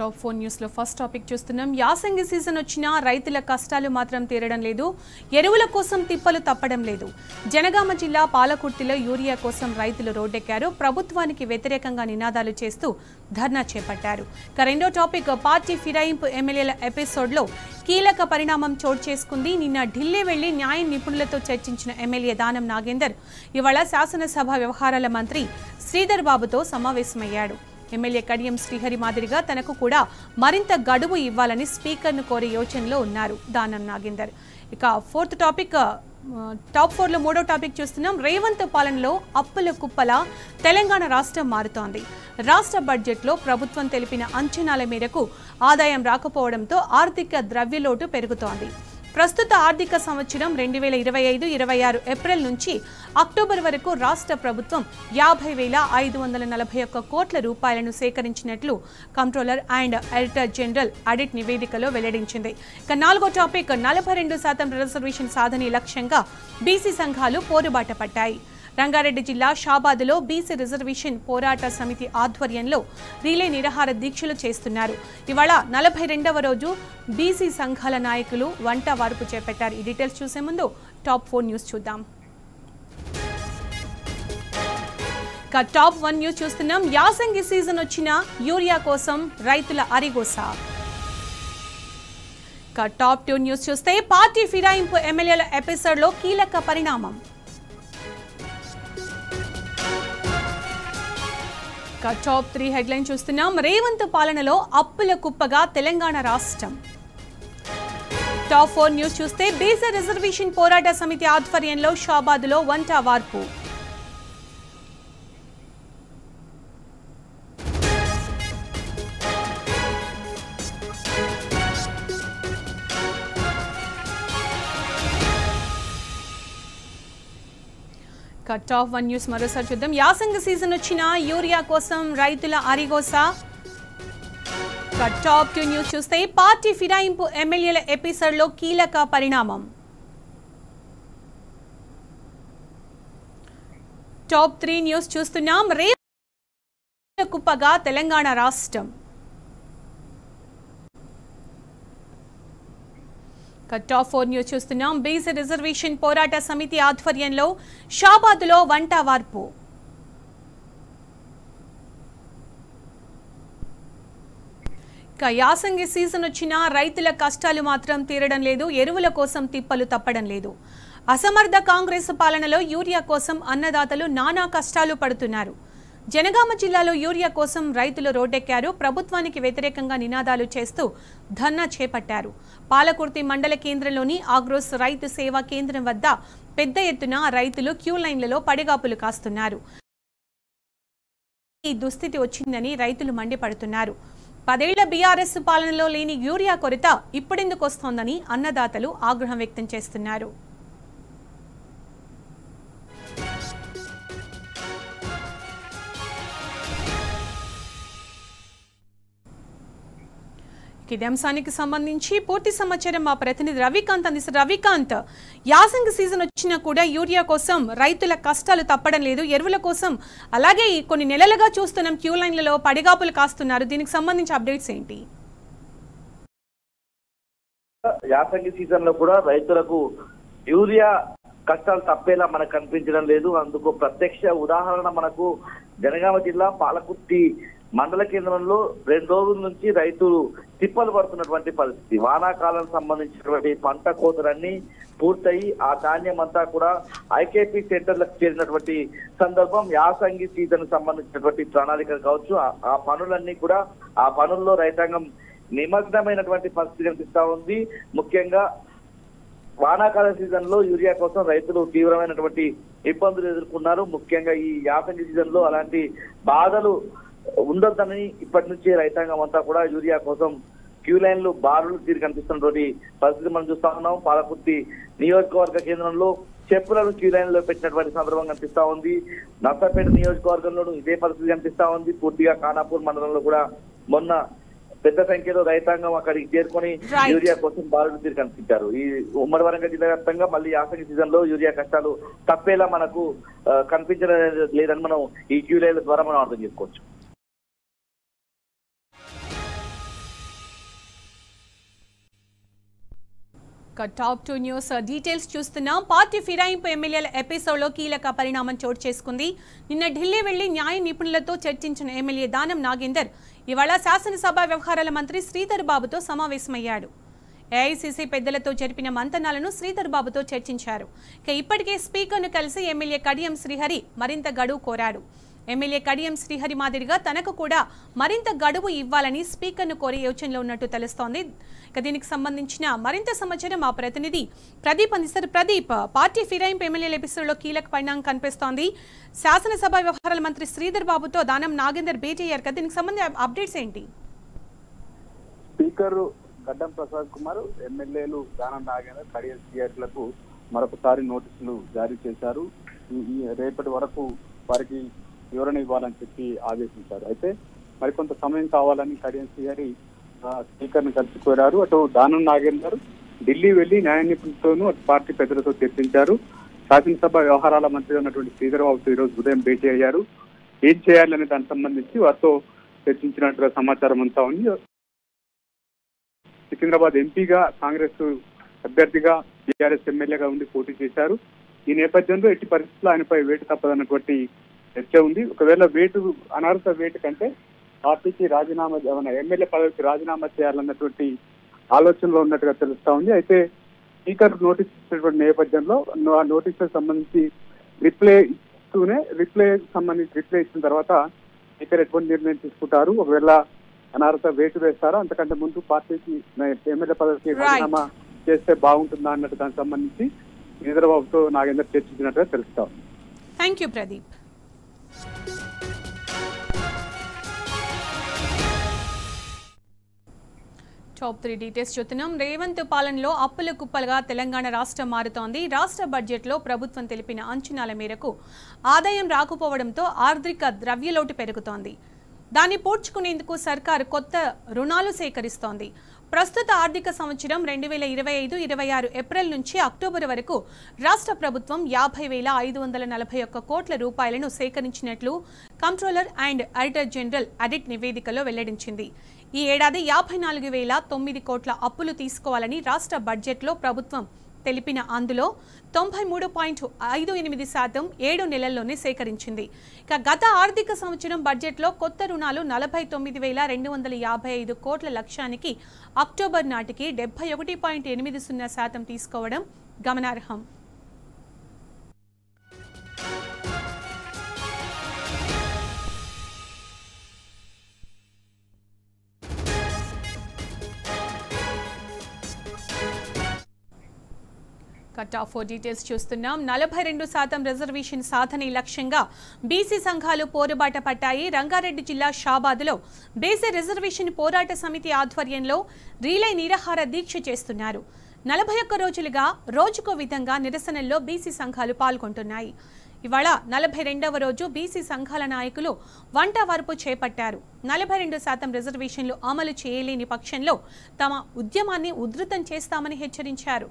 Top 4 news లో first topic చూస్తున్నాం. యాసంగి సీజన్ వచ్చినా రైతుల కష్టాలు మాత్రం తీరడం లేదు. ఎరువుల కోసం తిప్పలు తప్పడం లేదు. జనగామ జిల్లా పాలకుర్తిలో యూరియా కోసం రైతులు రోడ్డెక్కారు. ప్రభుత్వానికి వ్యతిరేకంగా నినాదాలు చేస్తూ ధర్నా చేపట్టారు. రెండో టాపిక్ పార్టీ ఫిరాయింపు ఎమ్మెల్యేల ఎపిసోడ్ లో కీలక పరిణామం చోటు చేసుకుంది. నిన్న ఢిల్లీ వెళ్లి న్యాయ నిపుణులతో చర్చించిన ఎమ్మెల్యే దానం నాగేందర్ ఇవాళ శాసనసభ వ్యవహారాల మంత్రి శ్రీధర్ బాబుతో సమావేశమయ్యాడు. ఎమ్మెల్యే కడియం శ్రీహరి మాదిరిగా తనకు కూడా మరింత గడువు ఇవ్వాలని స్పీకర్ను కోరే యోచనలో ఉన్నారు దానం నాగేందర్. ఇక ఫోర్త్ టాపిక్ టాప్ 4 లో మూడో టాపిక్ చూస్తున్నాం. రేవంత్ పాలనలో అప్పుల కుప్పల తెలంగాణ రాష్ట్రం మారుతోంది. రాష్ట్ర బడ్జెట్లో ప్రభుత్వం తెలిపిన అంచనాల మేరకు ఆదాయం రాకపోవడంతో ఆర్థిక ద్రవ్యలోటు పెరుగుతోంది. ప్రస్తుత ఆర్థిక సంవత్సరం 2025-26 ఏప్రిల్ నుంచి అక్టోబర్ వరకు రాష్ట్ర ప్రభుత్వం 50,541 కోట్ల రూపాయలను సేకరించినట్లు controller and auditor general audit నివేదికలో వెల్లడించింది. ఇక నాలుగో టాపిక్ 42% రిజర్వేషన్ సాధనే లక్ష్యంగా బీసీ సంఘాలు పోరుబాట పట్టాయి. రంగారెడ్డి జిల్లా షాబాద్లో బీసీ రిజర్వేషన్ పోరాట సమితి ఆధ్వర్యంలో రిలే నిరాహార దీక్షలు చేస్తున్నారు. ఇవాళ 42వ రోజు బీసీ సంఘాల నాయకులు వంట వార్పు చేపట్టారు. ఈ డీటెయిల్స్ చూసే ముందు టాప్ 4 న్యూస్ చూద్దాం. టాప్ 1 న్యూస్ చూస్తున్నాం. యాసంగి సీజన్ వచ్చిన యూరియా కోసం రైతుల అరిగోస. టాప్ 2 న్యూస్ చూస్తే పార్టీ ఫిరాయింపు ఎమ్మెల్యేల ఎపిసోడ్ లో కీలక పరిణామం. టాప్ 3 హెడ్లైన్ చూస్తున్నాం. రేవంత్ పాలనలో అప్పుల కుప్పగా తెలంగాణ రాష్ట్రం. టాప్ 4 న్యూస్ చూస్తే బీసీ రిజర్వేషన్ పోరాట సమితి ఆధ్వర్యంలో షాబాద్లో వంట వార్పు. టాప్ 1 న్యూస్ మరోసారి చూద్దాం. యాసంగి సీజన్ వచ్చిన యూరియా కోసం రైతుల అరిగోస. టాప్ 2 న్యూస్ చూస్తే పార్టీ ఫిరాయింపు ఎమ్మెల్యేల ఎపిసోడ్ లో కీలక పరిణామం. టాప్ 3 న్యూస్ చూస్తున్నాం. రేవంత్ కుప్పగా తెలంగాణ రాష్ట్రం. టాప్ 4 న్యూస్ చూస్తున్నాం. బీసీ రిజర్వేషన్ పోరాట సమితి ఆధ్వర్యంలో షాబాద్లో వంట వార్పు. యాసంగి సీజన్ వచ్చినా రైతుల కష్టాలు మాత్రం తీరడం లేదు. ఎరువుల కోసం తిప్పలు తప్పడం లేదు. అసమర్థ కాంగ్రెస్ పాలనలో యూరియా కోసం అన్నదాతలు నానా కష్టాలు పడుతున్నారు. జనగామ జిల్లాలో యూరియా కోసం రైతులు రోడ్డెక్కారు. ప్రభుత్వానికి వ్యతిరేకంగా నినాదాలు చేస్తూ ధర్నా చేపట్టారు. పాలకుర్తి మండల కేంద్రంలోని ఆగ్రోస్ రైతు సేవా కేంద్రం వద్ద పెద్ద ఎత్తున రైతులు క్యూ లైన్లలో పడిగాపులు కాస్తున్నారు. ఈ దుస్థితి వచ్చిందని రైతులు మండిపడుతున్నారు. 10 ఏళ్ల బీఆర్ఎస్ పాలనలో లేని యూరియా కొరత ఇప్పుడెందుకు వస్తోందని అన్నదాతలు ఆగ్రహం వ్యక్తం చేస్తున్నారు. ఇదే అంశానికి సంబంధించి పూర్తి సమాచారం మా ప్రతినిధి రవికాంత్ అందిస్తారు. రవికాంత్, యాసంగి సీజన్ వచ్చినా కూడా యూరియా కోసం రైతుల కష్టాలు తప్పడం లేదు. ఎరువుల కోసం అలాగే కొన్ని నెలలుగా చూస్తున్నాం క్యూ లైన్లలో పడిగాపులు కాస్తున్నారు. దీనికి సంబంధించి అప్డేట్స్ ఏంటి? యాసంగి సీజన్ లో కూడా రైతులకు యూరియా కష్టాలు తప్పేలా మనకు కనిపించడం లేదు. అందుకు ప్రత్యక్ష ఉదాహరణ మనకు జనగామ జిల్లా పాలకుర్తి మండల కేంద్రంలో 2 రోజుల నుంచి రైతులు తిప్పలు పడుతున్నటువంటి పరిస్థితి. వానాకాలం సంబంధించినటువంటి పంట కోతలన్నీ పూర్తయి ఆ ధాన్యం అంతా కూడా ఐకేపీ సెంటర్లకు చేరినటువంటి సందర్భం. యాసంగి సీజన్ సంబంధించినటువంటి ప్రణాళికలు కావచ్చు, ఆ పనులన్నీ కూడా ఆ పనుల్లో రైతాంగం నిమగ్నమైనటువంటి పరిస్థితి కనిపిస్తా ఉంది. ముఖ్యంగా వానాకాల సీజన్ లో యూరియా కోసం రైతులు తీవ్రమైనటువంటి ఇబ్బందులు ఎదుర్కొన్నారు. ముఖ్యంగా ఈ యాసంగి సీజన్ లో అలాంటి బాధలు ఉండొద్దని ఇప్పటి నుంచి రైతాంగం అంతా కూడా యూరియా కోసం క్యూ లైన్లు బారులు తీరి కనిపిస్తున్నటువంటి పరిస్థితి మనం చూస్తా ఉన్నాం. పాలకుర్తి నియోజకవర్గ కేంద్రంలో చెప్పులను క్యూ లైన్ లో పెట్టినటువంటి సందర్భం కనిపిస్తా ఉంది. నర్సాపేట నియోజకవర్గంలోనూ ఇదే పరిస్థితి కనిపిస్తా ఉంది. పూర్తిగా ఖానాపూర్ మండలంలో కూడా మొన్న పెద్ద సంఖ్యలో రైతాంగం అక్కడికి చేరుకొని యూరియా కోసం బారులు తీరి కనిపించారు. ఈ ఉమ్మడి వరంగల్ జిల్లా వ్యాప్తంగా మళ్ళీ యాసంగి సీజన్ లో యూరియా కష్టాలు తప్పేలా మనకు కనిపించడం లేదని మనం ఈ క్యూ లైన్ల ద్వారా మనం అర్థం చేసుకోవచ్చు. టాప్ 2 న్యూస్ డీటెయిల్స్ చూస్తున్నాం. పార్టీ ఫిరాయింపు ఎమ్మెల్యేల ఎపిసోడ్లో కీలక పరిణామం చోటు చేసుకుంది. నిన్న ఢిల్లీ వెళ్లి న్యాయ నిపుణులతో చర్చించిన ఎమ్మెల్యే దానం నాగేందర్ ఇవాళ శాసనసభ వ్యవహారాల మంత్రి శ్రీధర్ బాబుతో సమావేశమయ్యాడు. ఏఐసీసీ పెద్దలతో జరిపిన మంతనాలను శ్రీధర్ బాబుతో చర్చించారు. ఇప్పటికే స్పీకర్ను కలిసి ఎమ్మెల్యే కడియం శ్రీహరి మరింత గడువు కోరాడు. ఎమ్మెల్యే కడియం శ్రీహరి మాదిరిగా తనకు కూడా మరింత గడువు ఇవ్వాలని స్పీకర్ను కోరే యోచనలో ఉన్నట్టు తెలుస్తోంది. దీనికి సంబంధించిన మరింత సమాచారం మా ప్రతినిధి ప్రదీప్ అందిస్తారు. ప్రదీప్, పార్టీ ఫిరాయింపు ఎమ్మెల్యేల ఎపిసోడ్లో కీలక పరిణామం కనిపిస్తోంది. శాసనసభ వ్యవహారాల మంత్రి శ్రీధర్ బాబుతో దానం నాగేందర్ భేటీ అయ్యారు కదా, దీనికి సంబంధించిన అప్డేట్స్ ఏంటి? స్పీకర్ గడ్డం ప్రసాద్ కుమార్ ఎమ్మెల్యేలు దానం నాగేందర్ కడియం శ్రీహరికి మరొకసారి నోటీసులు జారీ చేశారు. రేపటి వరకు వారికి వివరణ ఇవ్వాలని చెప్పి ఆదేశించారు. అయితే మరికొంత సమయం కావాలని కడియం శ్రీహరి స్పీకర్ ను కలిసి కోరారు. అటు దానం నాగేందర్ ఢిల్లీ వెళ్లి న్యాయ నిపుణులతోనూ అటు పార్టీ పెద్దలతో చర్చించారు. శాసనసభ వ్యవహారాల మంత్రి ఉన్నటువంటి శ్రీధర్ బాబుతో ఈరోజు ఉదయం భేటీ అయ్యారు. ఏం చేయాలనే దానికి సంబంధించి వారితో చర్చించినట్టుగా సమాచారం అంతా ఉంది. సికింద్రాబాద్ ఎంపీగా కాంగ్రెస్ అభ్యర్థిగా టీఆర్ఎస్ ఎమ్మెల్యేగా ఉండి పోటీ చేశారు. ఈ నేపథ్యంలో ఎట్టి పరిస్థితుల్లో ఆయనపై వేటు తప్పదన్నటువంటి చర్చ ఉంది. ఒకవేళ అనర్హత వేటు కంటే పార్టీకి రాజీనామా ఎమ్మెల్యే పదవికి రాజీనామా చేయాలన్నటువంటి ఆలోచనలో ఉన్నట్టుగా తెలుస్తా ఉంది. అయితే స్పీకర్ నోటీస్ ఇచ్చినటువంటి నేపథ్యంలో ఆ నోటీసులకు సంబంధించి రిప్లై ఇచ్చిన తర్వాత స్పీకర్ ఎటువంటి నిర్ణయం తీసుకుంటారు, ఒకవేళ అనర్హత వేటు వేస్తారో అంతకంటే ముందు పార్టీకి ఎమ్మెల్యే పదవికి రాజీనామా చేస్తే బాగుంటుందా అన్నట్టు దానికి సంబంధించి శ్రీధర్బాబుతో నాగేందర్ చర్చించినట్టుగా తెలుస్తా ఉంది. Thank you Pradeep. Top 3 details చూస్తున్నాం. రేవంత్ పాలనలో అప్పుల కుప్పలుగా తెలంగాణ రాష్ట్రం మారుతోంది. రాష్ట్ర బడ్జెట్లో ప్రభుత్వం తెలిపిన అంచనాల మేరకు ఆదాయం రాకపోవడంతో ఆర్థిక ద్రవ్యలోటు పెరుగుతోంది. దాన్ని పూడ్చుకునేందుకు సర్కారు కొత్త రుణాలు సేకరిస్తోంది. ప్రస్తుత ఆర్థిక సంవత్సరం 2025-26 ఏప్రిల్ నుంచి అక్టోబర్ వరకు రాష్ట్ర ప్రభుత్వం 50,541 కోట్ల రూపాయలను సేకరించినట్లు controller and auditor general audit నివేదికలో వెల్లడించింది. ఈ ఏడాది 54,009 కోట్ల అప్పులు తీసుకోవాలని రాష్ట్ర బడ్జెట్లో ప్రభుత్వం తెలిపిన అందులో 93.58% 7 నెలల్లోనే సేకరించింది. ఇక గత ఆర్థిక సంవత్సరం బడ్జెట్లో కొత్త రుణాలు 49,255 కోట్ల లక్ష్యానికి అక్టోబర్ నాటికి 71.80% తీసుకోవడం గమనార్హం. టాప్ 4 డీటెయిల్స్ చూస్తున్నాం. 42% రిజర్వేషన్ సాధనే లక్ష్యంగా బీసీ సంఘాలు పోరుబాట పట్టాయి. రంగారెడ్డి జిల్లా షాబాద్లో బీసీ రిజర్వేషన్ పోరాట సమితి ఆధ్వర్యంలో రీలే నిరాహార దీక్ష చేస్తున్నారు. 41 రోజులుగా రోజుకో విధంగా నిరసనల్లో బీసీ సంఘాలు పాల్గొంటున్నాయి. ఇవాళ 42వ రోజు బీసీ సంఘాల నాయకులు వంట వరపు చేపట్టారు. 42% రిజర్వేషన్లు అమలు చేయలేని పక్షంలో తమ ఉద్యమాన్ని ఉధృతం చేస్తామని హెచ్చరించారు.